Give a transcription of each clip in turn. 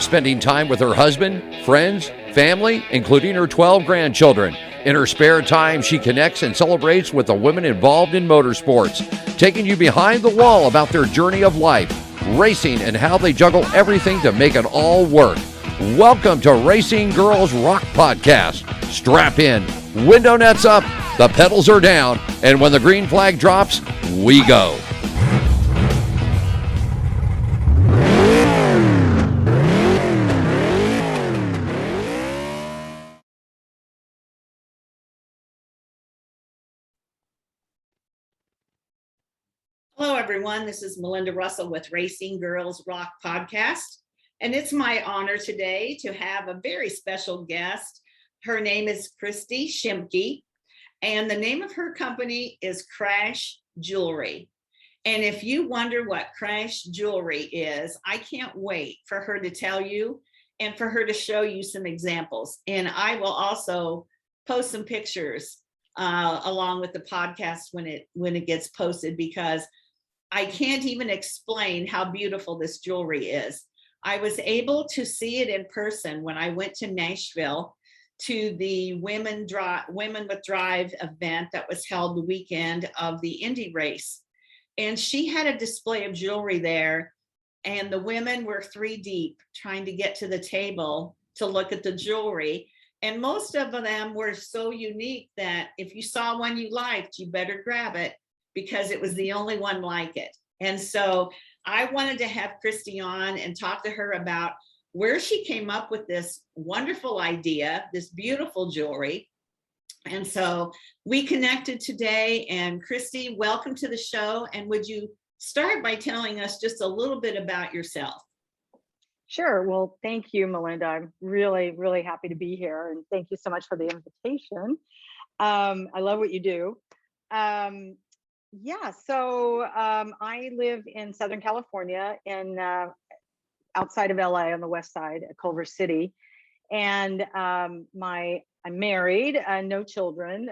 spending time with her husband, friends, family, including her 12 grandchildren. In her spare time, she connects and celebrates with the women involved in motorsports, taking you behind the wall about their journey of life, racing, and how they juggle everything to make it all work. Welcome to Racing Girls Rock Podcast. Strap in, window nets up, the pedals are down, and when the green flag drops, we go. Hello, everyone. This is Melinda Russell with Racing Girls Rock Podcast. And it's my honor today to have a very special guest. Her name is Christi Schimpke, and the name of her company is Crash Jewelry. And if you wonder what Crash Jewelry is, I can't wait for her to tell you and for her to show you some examples. And I will also post some pictures along with the podcast when it gets posted, because I can't even explain how beautiful this jewelry is. I was able to see it in person when I went to Nashville to the Women with Drive event that was held the weekend of the Indy race. And she had a display of jewelry there, and the women were 3 deep trying to get to the table to look at the jewelry. And most of them were so unique that if you saw one you liked, you better grab it, because it was the only one like it. And so I wanted to have Christi on and talk to her about where she came up with this wonderful idea, this beautiful jewelry. And so we connected today. And Christi, welcome to the show. And would you start by telling us just a little bit about yourself? Sure. Well, thank you, Melinda. I'm really, really happy to be here. And thank you so much for the invitation. I love what you do. I live in Southern California, outside of LA on the west side at Culver City. And I'm married, no children.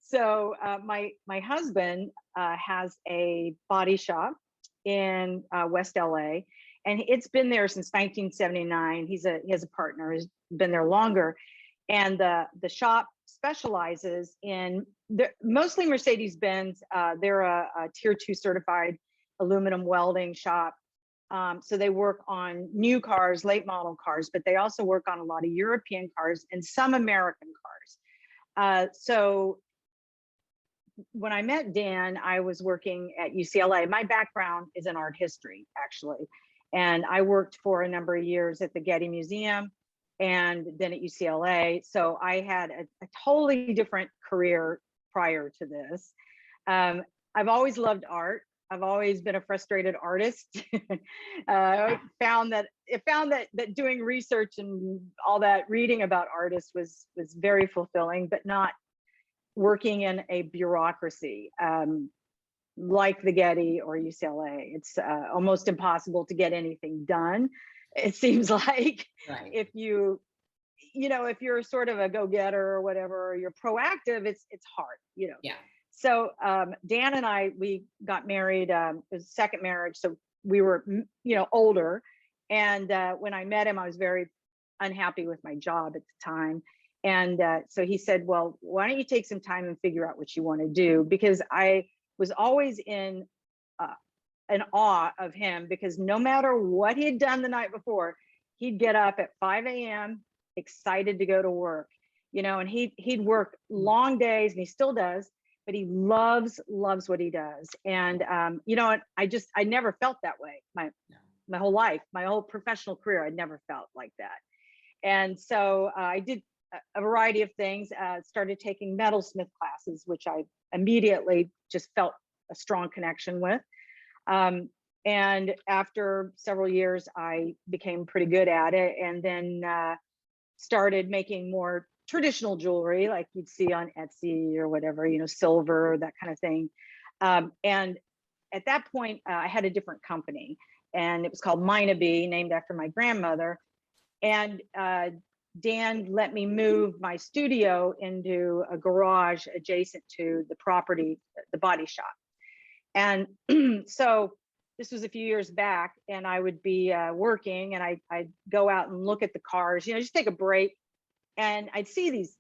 So my husband has a body shop in West LA, and it's been there since 1979. He has a partner who's been there longer, and the shop specializes in mostly Mercedes-Benz. They're a tier 2 certified aluminum welding shop. So they work on new cars, late model cars, but they also work on a lot of European cars and some American cars. So when I met Dan, I was working at UCLA. My background is in art history, actually. And I worked for a number of years at the Getty Museum and then at UCLA. So I had a totally different career prior to this. I've always loved art. I've always been a frustrated artist. I found that doing research and all that reading about artists was very fulfilling, but not working in a bureaucracy like the Getty or UCLA. It's almost impossible to get anything done. It seems like Right. If if you're sort of a go-getter or whatever, or you're proactive, it's hard, Yeah. So Dan and we got married. It was a second marriage, so we were older. And when I met him, I was very unhappy with my job at the time. And so he said, well, why don't you take some time and figure out what you want to do? Because I was always in awe of him, because no matter what he'd done the night before, he'd get up at 5 a.m. excited to go to work, and he'd work long days, and he still does, but he loves what he does. And I never felt that way my whole life, my whole professional career. I never felt like that. And so I did a variety of things, started taking metalsmith classes, which I immediately just felt a strong connection with. And after several years, I became pretty good at it, and then started making more traditional jewelry like you'd see on Etsy or whatever, silver, that kind of thing. And at that point, I had a different company, and it was called Minabee, named after my grandmother. And Dan let me move my studio into a garage adjacent to the property, the body shop. And so this was a few years back, and I would be working, and I'd go out and look at the cars, just take a break, and I'd see these,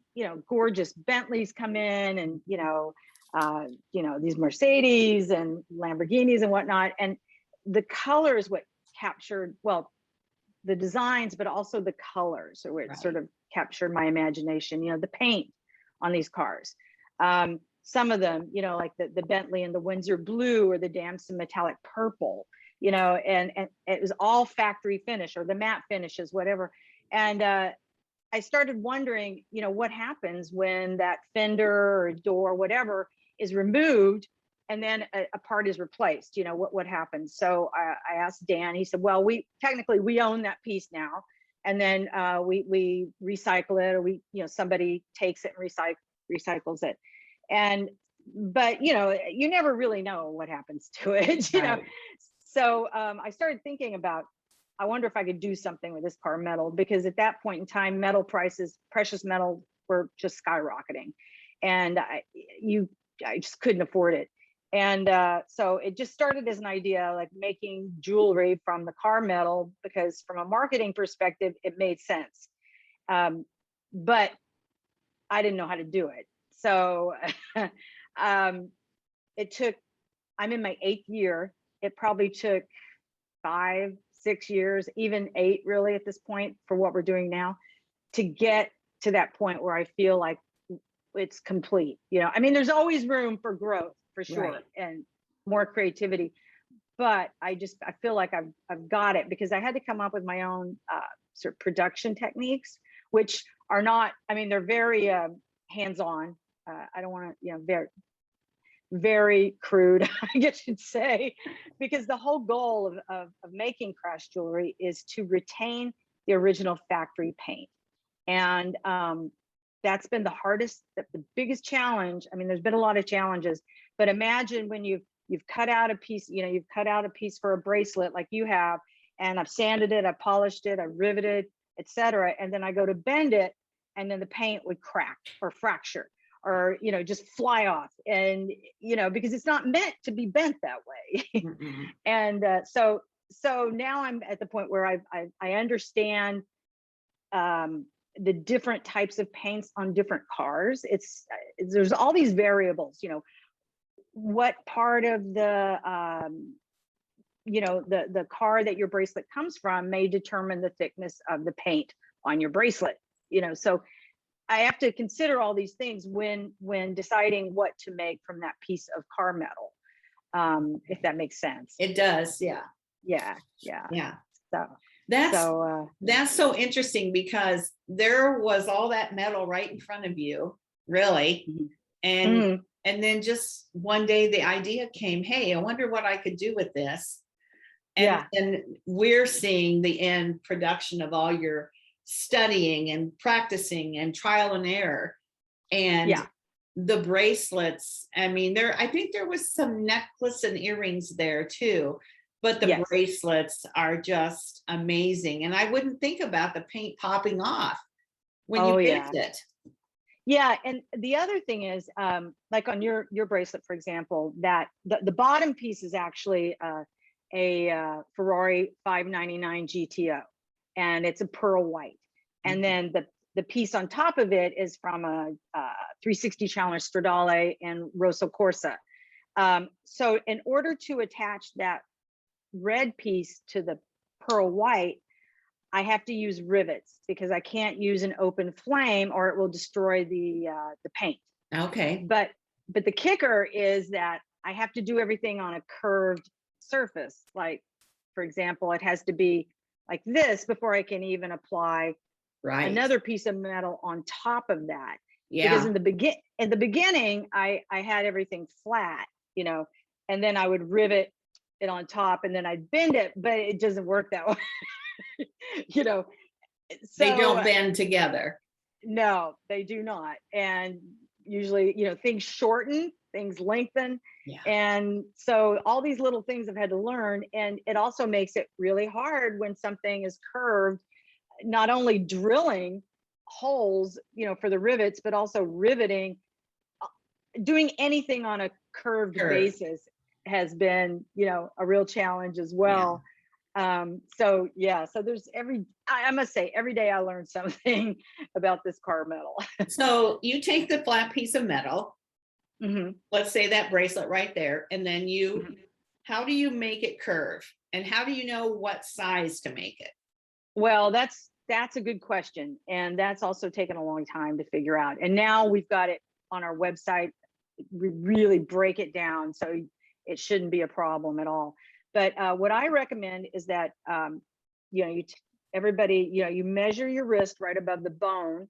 gorgeous Bentleys come in, and these Mercedes and Lamborghinis and whatnot, and the colors what captured, well, the designs, but also the colors, or what sort of captured my imagination. The paint on these cars. Some of them, like the Bentley and the Windsor blue, or the Damson metallic purple, and it was all factory finish, or the matte finishes, whatever. And I started wondering, what happens when that fender or door, whatever, is removed, and then a part is replaced. What happens? So I asked Dan. He said, well, we own that piece now, and then we recycle it, or somebody takes it and recycles it. But you never really know what happens to it. So I started thinking about, I wonder if I could do something with this car metal, because at that point in time, metal prices, precious metal, were just skyrocketing, and I just couldn't afford it. And so it just started as an idea, like making jewelry from the car metal, because from a marketing perspective, it made sense. But I didn't know how to do it. So it took, I'm in my 8th year. It probably took 5, 6 years, even 8 really at this point, for what we're doing now, to get to that point where I feel like it's complete. I mean, there's always room for growth, for sure, and more creativity. But I feel like I've got it, because I had to come up with my own sort of production techniques, which are not, I mean, they're very hands-on. I don't want to, very, very crude, I guess you'd say, because the whole goal of making crash jewelry is to retain the original factory paint. And that's been the hardest, the biggest challenge. I mean, there's been a lot of challenges, but imagine when you've cut out a piece, you've cut out a piece for a bracelet like you have, and I've sanded it, I polished it, I riveted, etc. And then I go to bend it, and then the paint would crack or fracture, or just fly off, and because it's not meant to be bent that way. And so now I'm at the point where I understand the different types of paints on different cars. There's all these variables, what part of the the car that your bracelet comes from may determine the thickness of the paint on your bracelet. So I have to consider all these things when deciding what to make from that piece of car metal, if that makes sense. It does. Yeah. So that's so interesting, because there was all that metal right in front of you, really. And then just one day the idea came, hey, I wonder what I could do with this. And we're seeing the end production of all your studying and practicing and trial and error. And the bracelets, I mean, I think there was some necklace and earrings there too, but the bracelets are just amazing. And I wouldn't think about the paint popping off when you picked it. Yeah, and the other thing is, like on your bracelet, for example, that the bottom piece is actually a Ferrari 599 GTO, and it's a pearl white. And then the piece on top of it is from a 360 Challenge Stradale and Rosso Corsa. So in order to attach that red piece to the pearl white, I have to use rivets, because I can't use an open flame or it will destroy the paint. Okay. But the kicker is that I have to do everything on a curved surface. Like, for example, it has to be like this before I can even apply another piece of metal on top of that. Because in the beginning, I had everything flat, and then I would rivet it on top, and then I'd bend it, but it doesn't work that way. So they don't bend together. No, they do not. And usually, things shorten, things lengthen. And so all these little things I've had to learn. And it also makes it really hard when something is curved, not only drilling holes, for the rivets, but also riveting, doing anything on a curved basis. has been, a real challenge as well. So there's I must say every day I learn something about this car metal. So you take the flat piece of metal, let's say that bracelet right there, and then how do you make it curve? And how do you know what size to make it? Well, that's a good question. And that's also taken a long time to figure out. And now we've got it on our website. We really break it down, so it shouldn't be a problem at all. But what I recommend is that, everybody, you measure your wrist right above the bone,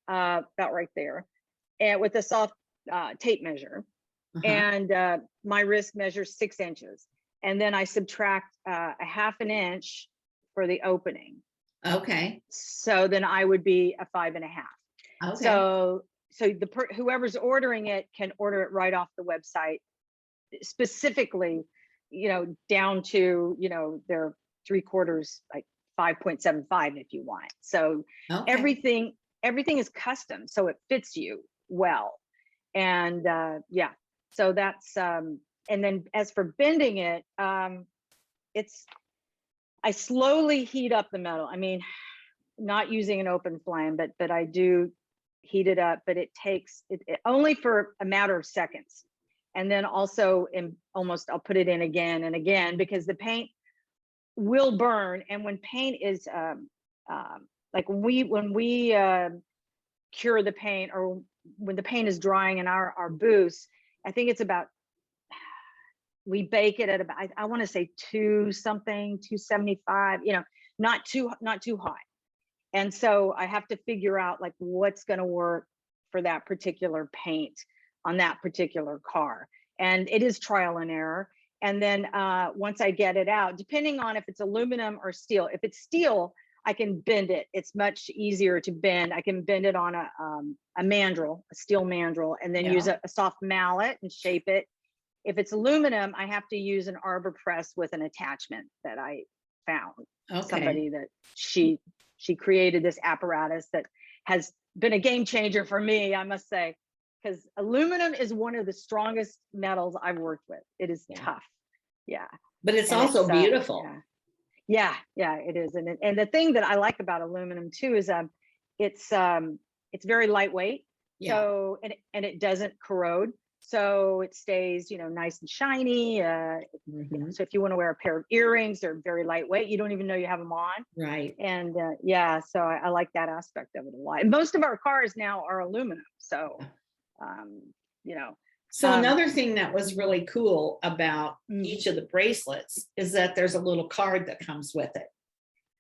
about right there, and with a soft tape measure. And my wrist measures 6 inches. And then I subtract a half an inch for the opening. Okay. So then I would be a 5.5. Okay. So whoever's ordering it can order it right off the website, specifically, down to, their 3/4, like 5.75 if you want. So everything is custom, so it fits you well. And so that's, and then as for bending it, I slowly heat up the metal. I mean, not using an open flame, but I do heat it up, but it takes it only for a matter of seconds. And then also I'll put it in again and again, because the paint will burn. And when paint is like when we cure the paint, or when the paint is drying in our booths, I think it's about, we bake it at about, I want to say 275, not too hot. And so I have to figure out like what's going to work for that particular paint on that particular car. And it is trial and error. And then once I get it out, depending on if it's aluminum or steel, if it's steel, I can bend it. It's much easier to bend. I can bend it on a mandrel, a steel mandrel, and then use a soft mallet and shape it. If it's aluminum, I have to use an arbor press with an attachment that I found. Somebody that she created this apparatus that has been a game changer for me, I must say, because aluminum is one of the strongest metals I've worked with. It is tough. Yeah. But it's also beautiful. Yeah, it is. And the thing that I like about aluminum too is it's very lightweight. So and it doesn't corrode. So it stays, nice and shiny. So if you want to wear a pair of earrings, they're very lightweight. You don't even know you have them on. Right. And so I like that aspect of it a lot. And most of our cars now are aluminum. So, So another thing that was really cool about each of the bracelets is that there's a little card that comes with it.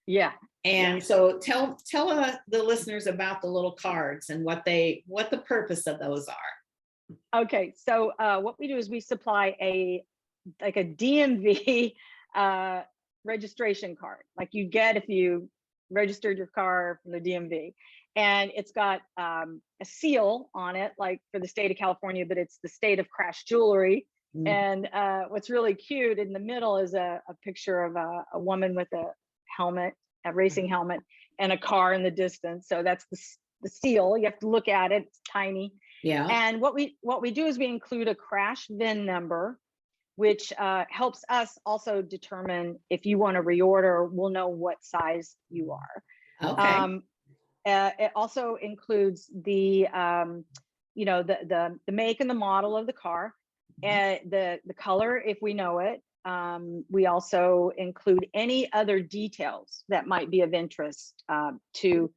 Yeah. And so tell the listeners about the little cards and what the purpose of those are. Okay, so what we do is we supply a DMV registration card, like you get if you registered your car from the DMV, and it's got a seal on it, like for the state of California, but it's the state of Crash Jewelry. And what's really cute in the middle is a picture of a woman with a helmet, a racing helmet, and a car in the distance. So that's the seal. You have to look at it. It's tiny. Yeah. And what we do is we include a crash VIN number, which helps us also determine if you want to reorder. We'll know what size you are. Okay. It also includes the the make and the model of the car, and the color if we know it. We also include any other details that might be of interest to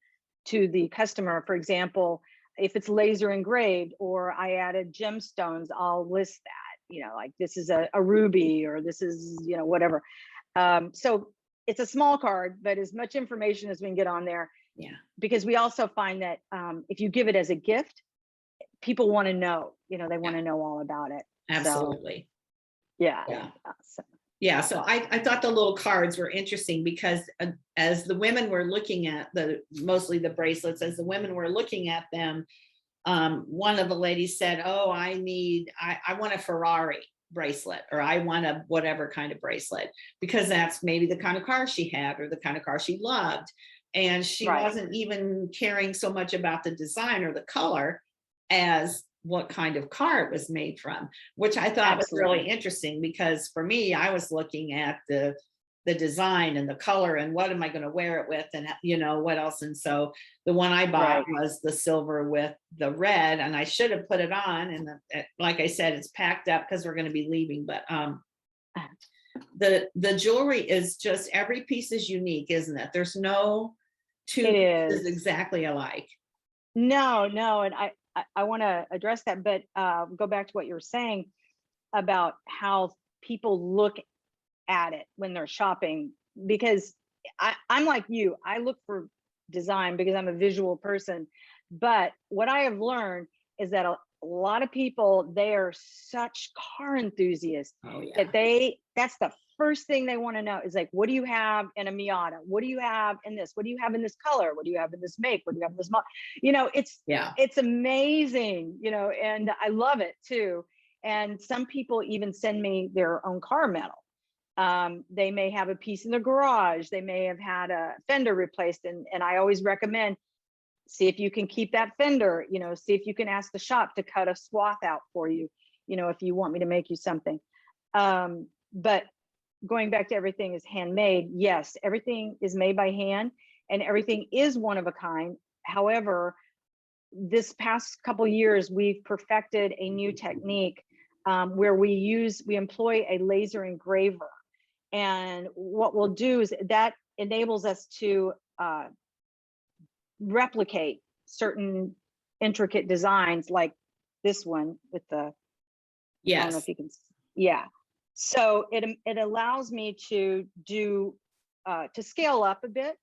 the customer. For example, if it's laser engraved or I added gemstones, I'll list that, like this is a ruby, or this is, whatever. So it's a small card, but as much information as we can get on there. Yeah. Because we also find that if you give it as a gift, people want to know, they want to know all about it. Absolutely. So, so I thought the little cards were interesting because as the women were looking at mostly the bracelets, as the women were looking at them, one of the ladies said, oh, I want a Ferrari bracelet, or I want a whatever kind of bracelet, because that's maybe the kind of car she had or the kind of car she loved. And she wasn't even caring so much about the design or the color as what kind of car it was made from, which I thought was really interesting, because for me, I was looking at the design and the color and what am I going to wear it with, and what else. And so the one I bought was the silver with the red, and I should have put it on. And like I said, it's packed up because we're going to be leaving. But the jewelry is just, every piece is unique, isn't it? There's no two pieces exactly alike. No, and I want to address that, but go back to what you were saying about how people look at it when they're shopping, because I'm like you, I look for design because I'm a visual person. But what I have learned is that a lot of people, they are such car enthusiasts that that's the first thing they want to know is like, what do you have in a Miata? What do you have in this? What do you have in this color? What do you have in this make? What do you have in this model? It's amazing, and I love it too. And some people even send me their own car metal. They may have a piece in their garage. They may have had a fender replaced. And I always recommend, see if you can keep that fender, see if you can ask the shop to cut a swath out for you, if you want me to make you something. But going back to everything is handmade. Yes, everything is made by hand and everything is one of a kind. However, this past couple years, we've perfected a new technique where we employ a laser engraver. And what we'll do is that enables us to replicate certain intricate designs like this one with the, I don't know if you can, So it allows me to do, to scale up a bit.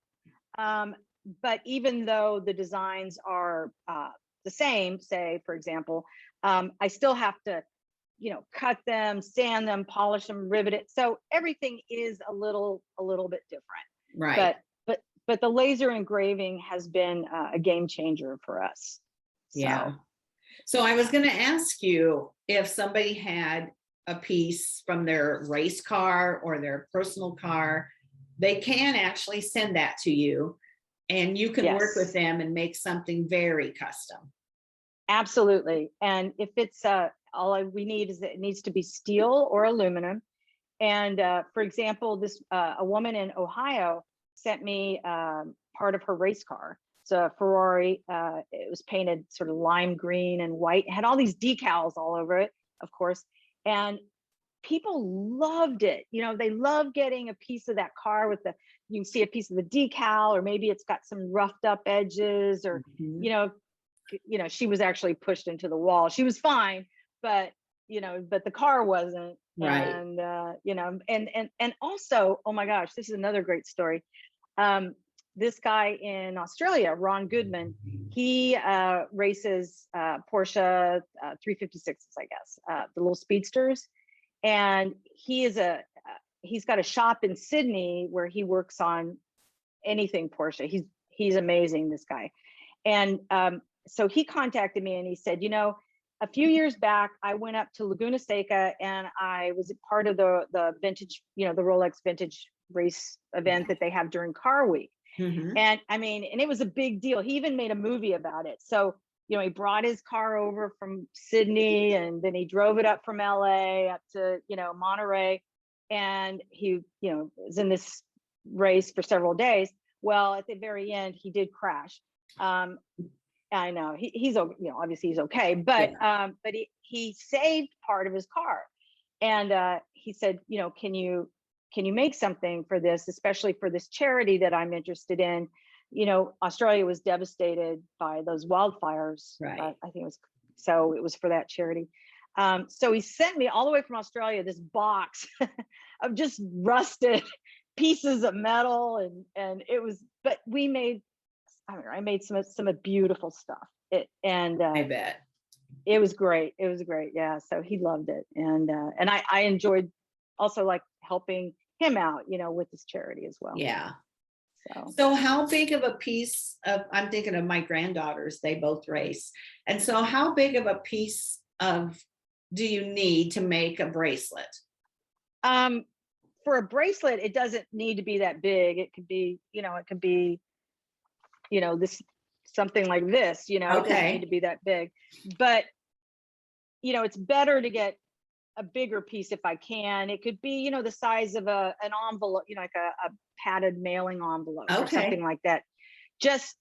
But even though the designs are the same, say, for example, I still have to, cut them, sand them, polish them, rivet it. So everything is a little bit different. Right. But the laser engraving has been a game changer for us. So I was going to ask you, if somebody had a piece from their race car or their personal car, they can actually send that to you and you can work with them and make something very custom. Absolutely. And if it's all we need is that it needs to be steel or aluminum. And for example, this a woman in Ohio sent me part of her race car. It's a Ferrari. It was painted sort of lime green and white. It had all these decals all over it, of course. And people loved it. They love getting a piece of that car with you can see a piece of the decal, or maybe it's got some roughed up edges, or, she was actually pushed into the wall. She was fine, but the car wasn't. Right. And, and also, oh my gosh, this is another great story. This guy in Australia, Ron Goodman, he races Porsche 356s, I guess, the little speedsters. And he's got a shop in Sydney where he works on anything Porsche. He's amazing, this guy. And so he contacted me and he said, a few years back, I went up to Laguna Seca and I was a part of the vintage, the Rolex vintage race event that they have during Car Week. Mm-hmm. And and it was a big deal. He even made a movie about it. So, he brought his car over from Sydney and then he drove it up from LA up to, Monterey. And he, was in this race for several days. Well, at the very end, he did crash. I know he's, obviously he's okay, but he saved part of his car. And he said, can you make something for this, especially for this charity that I'm interested in? Australia was devastated by those wildfires. Right. I think it was for that charity. So he sent me all the way from Australia this box of just rusted pieces of metal, and it was. But we made. I made some beautiful stuff. I bet it was great. It was great. Yeah. So he loved it, and I enjoyed also like helping him out, with this charity as well. Yeah. So how big of a piece of, I'm thinking of my granddaughters, they both race. And so how big of a piece of do you need to make a bracelet? For a bracelet, it doesn't need to be that big. It could be, this something like this, it doesn't need to be that big. But it's better to get a bigger piece if I can. It could be, the size of an envelope, like a padded mailing envelope or something like that. Just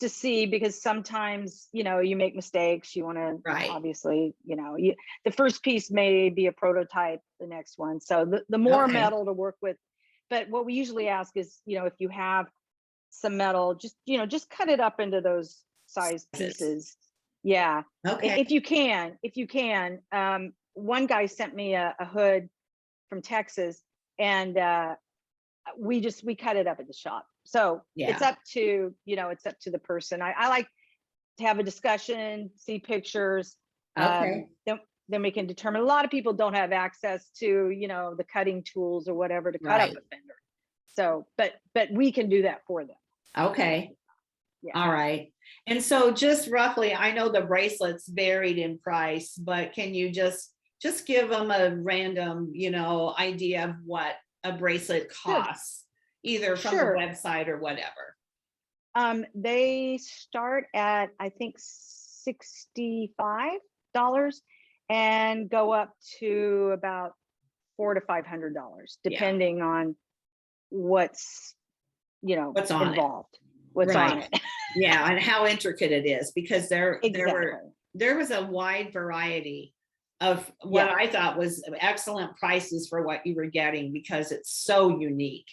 to see, because sometimes, you make mistakes. You want to, obviously, the first piece may be a prototype, the next one. So the more metal to work with. But what we usually ask is, if you have some metal, just cut it up into those size pieces. Yeah. Okay. If you can. One guy sent me a hood from Texas, and we cut it up at the shop. So it's up to, the person. I like to have a discussion, see pictures. Then we can determine. A lot of people don't have access to, the cutting tools or whatever to cut up a fender. So, but we can do that for them. Okay. Yeah. All right. And so just roughly, I know the bracelets varied in price, but can you just give them a random, idea of what a bracelet costs, either from the website or whatever? They start at, I think, $65 and go up to about $400 to $500, depending on what's involved. What's on it. Yeah, and how intricate it is, because there was a wide variety of what I thought was excellent prices for what you were getting, because it's so unique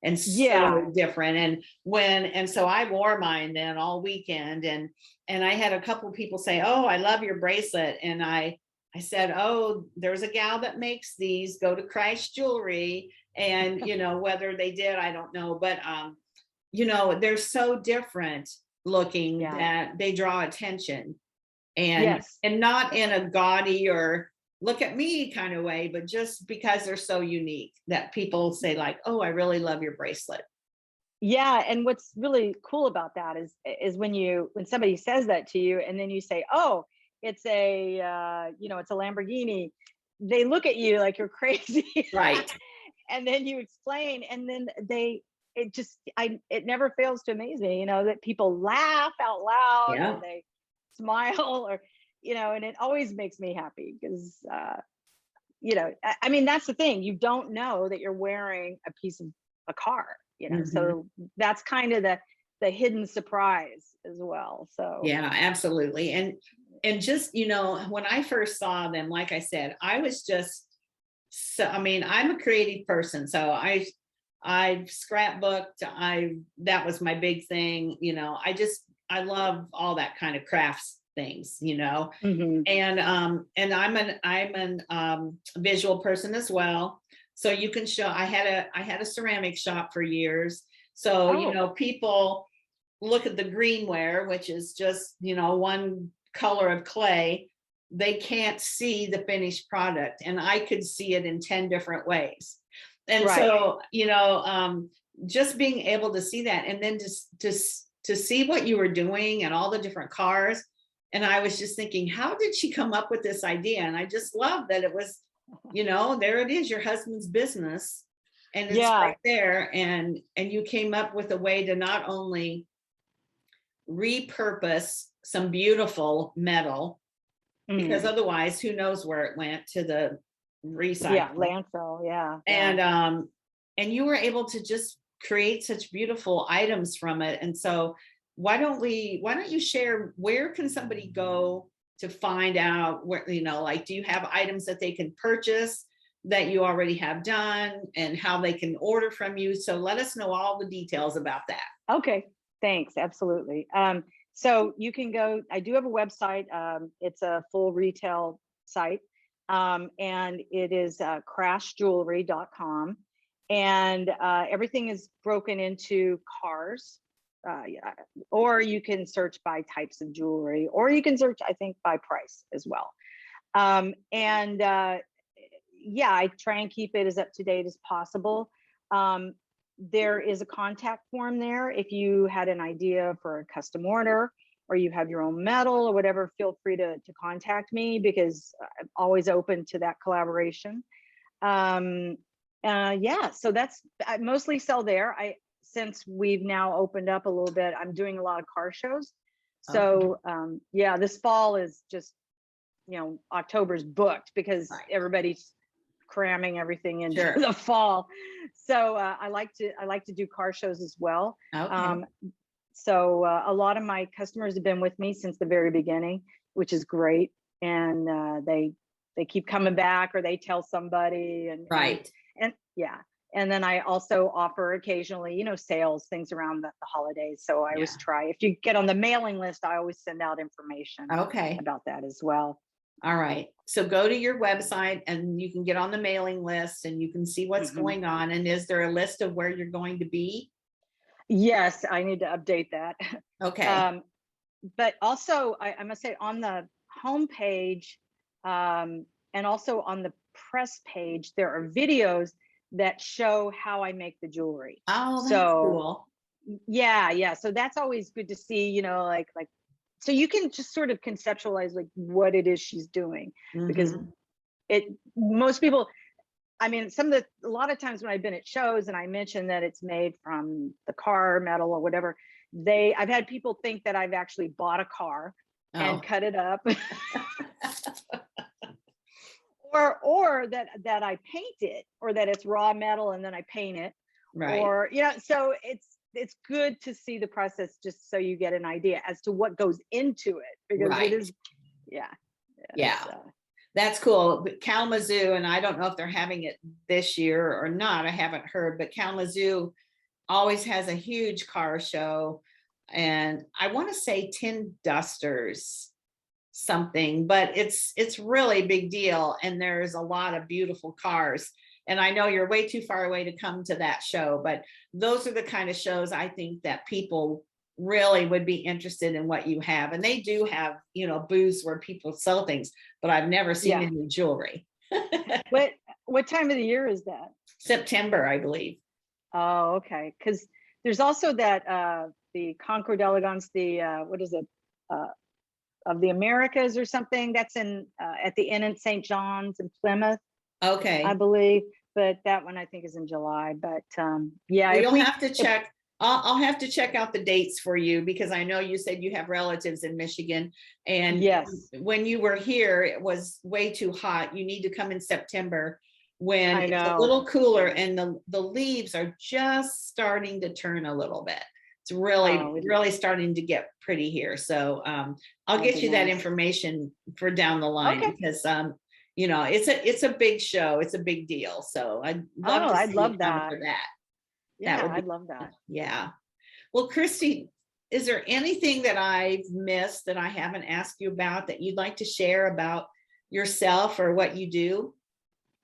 and so different. And so I wore mine then all weekend, and I had a couple of people say, "Oh, I love your bracelet," and I said, "Oh, there's a gal that makes these. Go to Christ Jewelry." And whether they did, I don't know, but they're so different looking that they draw attention, and not in a gaudy or look at me kind of way, but just because they're so unique that people say like, "Oh, I really love your bracelet." Yeah. And what's really cool about that is when somebody says that to you, and then you say, "Oh, it's a it's a Lamborghini," they look at you like you're crazy. Right. And then you explain, and then it never fails to amaze me, that people laugh out loud, or they smile, or, and it always makes me happy, because, I mean, that's the thing. You don't know that you're wearing a piece of a car, so that's kind of the hidden surprise as well. So yeah, absolutely. And just, when I first saw them, like I said, I was just, so, I mean, I'm a creative person, so I've scrapbooked. That was my big thing. I love all that kind of crafts things, and I'm an visual person as well. So you can show, I had a ceramic shop for years. So, people look at the greenware, which is just, one color of clay. They can't see the finished product, and I could see it in 10 different ways. And so, just being able to see that, and then to see what you were doing and all the different cars. And I was just thinking, how did she come up with this idea? And I just love that it was, there it is, your husband's business, and it's right there. And you came up with a way to not only repurpose some beautiful metal, because otherwise, who knows where it went to the recycle, landfill. And you were able to just create such beautiful items from it. And so why don't you share, where can somebody go to find out where, like, do you have items that they can purchase that you already have done, and how they can order from you? So let us know all the details about that. Okay, thanks. Absolutely. So you can go, I do have a website. It's a full retail site, and it is crashjewelry.com. And everything is broken into cars, or you can search by types of jewelry, or you can search, I think, by price as well. I try and keep it as up to date as possible. There is a contact form there. If you had an idea for a custom order, or you have your own metal or whatever, feel free to contact me, because I'm always open to that collaboration. So that's, I mostly sell there. Since we've now opened up a little bit, I'm doing a lot of car shows. So this fall is just October's booked because Right. everybody's cramming everything into Sure. the fall. So I like to do car shows as well. Okay. So a lot of my customers have been with me since the very beginning, which is great. And they keep coming back, or they tell somebody, Right. and yeah. And then I also offer occasionally, sales, things around the holidays. So I always Yeah. try, if you get on the mailing list, I always send out information Okay. about that as well. All right. So go to your website and you can get on the mailing list and you can see what's Mhm. going on. And is there a list of where you're going to be? Yes, I need to update that. Okay. But also, I must say, on the homepage, and also on the press page, there are videos that show how I make the jewelry. Oh, that's So cool. yeah. So that's always good to see, like so you can just sort of conceptualize like what it is she's doing, because Mhm. most people, I mean, a lot of times when I've been at shows and I mention that it's made from the car metal or whatever, I've had people think that I've actually bought a car and Oh, cut it up, or that I paint it, or that it's raw metal and then I paint it, right. or so it's good to see the process, just so you get an idea as to what goes into it, because it Right. is, yeah. Yeah. So, That's cool. But Kalamazoo, and I don't know if they're having it this year or not. I haven't heard, but Kalamazoo always has a huge car show. And I want to say Tin Dusters something, but it's really big deal. And there's a lot of beautiful cars. And I know you're way too far away to come to that show, but those are the kind of shows I think that people really would be interested in what you have. And they do have, booths where people sell things, but I've never seen yeah. any jewelry. What time of the year is that? September, I believe. Oh, okay. Because there's also that the Concours d'Elegance, the what is it, of the Americas or something, that's in at the Inn in St. John's in Plymouth, Okay. I believe. But that one I think is in July. But yeah, Well, you'll have to check. I'll have to check out the dates for you, because I know you said you have relatives in Michigan, and yes, when you were here, it was way too hot. You need to come in September when I it's a know. little cooler and the leaves are just starting to turn a little bit. It's really starting to get pretty here. So I'll That'd get be you that nice. information for down the line, Okay. because it's a big show. It's a big deal. So I'd love to I'd see you love come that. for that. Yeah, That would be, I'd love that. yeah. Well, Christi, is there anything that I've missed that I haven't asked you about that you'd like to share about yourself or what you do?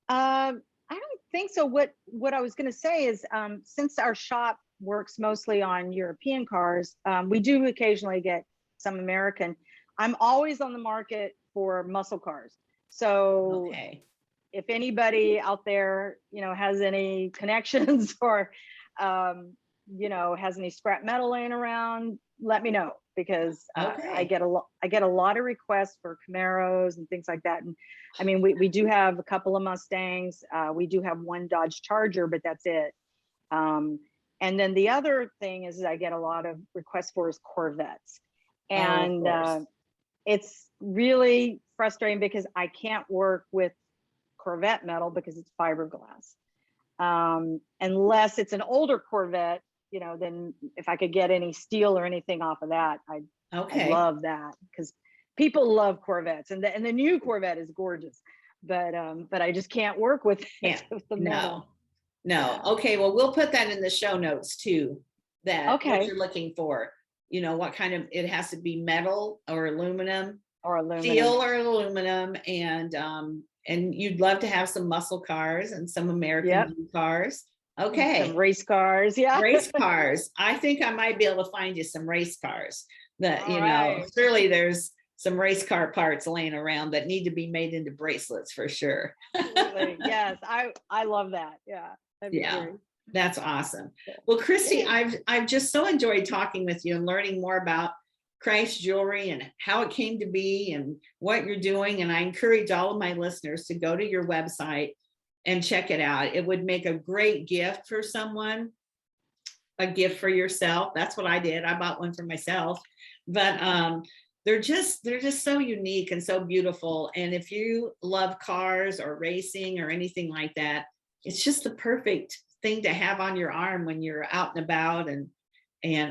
I don't think so. What I was going to say is, since our shop works mostly on European cars, we do occasionally get some American. I'm always on the market for muscle cars. So Okay. if anybody out there, has any connections or, has any scrap metal laying around, let me know, because Okay. I get a lot of requests for Camaros and things like that. And I mean, we do have a couple of Mustangs. We do have one Dodge Charger, but that's it. And then the other thing is I get a lot of requests for is Corvettes. And it's really frustrating because I can't work with Corvette metal because it's fiberglass. Unless it's an older Corvette, then if I could get any steel or anything off of that, I'd love that, because people love Corvettes, and the new Corvette is gorgeous, but I just can't work with it. With the metal. No. Yeah. Okay. Well, we'll put that in the show notes too, that what Okay. you're looking for, what kind of, it has to be metal or aluminum, Or steel or aluminum. And you'd love to have some muscle cars and some American cars. Okay. Some race cars. Yeah. Race cars. I think I might be able to find you some race cars that, Right. surely there's some race car parts laying around that need to be made into bracelets for sure. Absolutely. Yes. I love that. Yeah. That'd be great. That's awesome. Well, Christi, I've just so enjoyed talking with you and learning more about Christ Jewelry and how it came to be and what you're doing. And I encourage all of my listeners to go to your website and check it out. It would make a great gift for someone, a gift for yourself. That's what I did. I bought one for myself. But they're just so unique and so beautiful. And if you love cars or racing or anything like that, it's just the perfect thing to have on your arm when you're out and about. And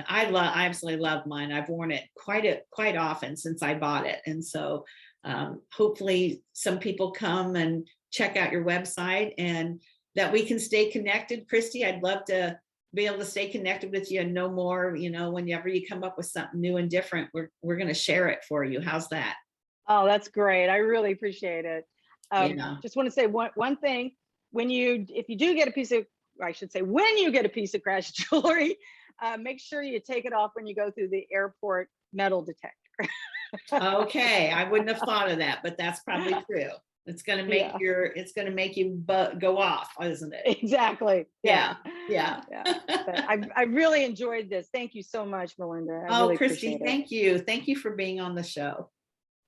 I absolutely love mine. I've worn it quite often since I bought it. And so hopefully some people come and check out your website and that we can stay connected. Christi, I'd love to be able to stay connected with you and know more, whenever you come up with something new and different, we're going to share it for you. How's that? Oh, that's great. I really appreciate it. Just want to say one thing. If you do get a piece of, or I should say, when you get a piece of crash jewelry, make sure you take it off when you go through the airport metal detector. Okay, I wouldn't have thought of that, but that's probably true. It's going to make you go off, isn't it? Exactly. Yeah. But I really enjoyed this. Thank you so much, Melinda. I Oh, really Christi, appreciate it. thank you. Thank you for being on the show.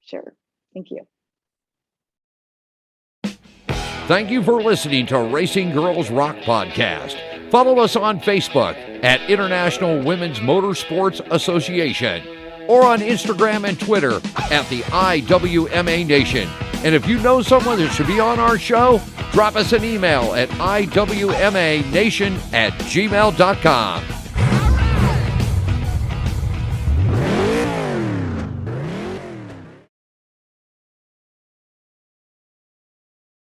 Sure. Thank you. Thank you for listening to Racing Girls Rock Podcast. Follow us on Facebook at International Women's Motorsports Association or on Instagram and Twitter at the IWMA Nation. And if you know someone that should be on our show, drop us an email at iwmanation@gmail.com.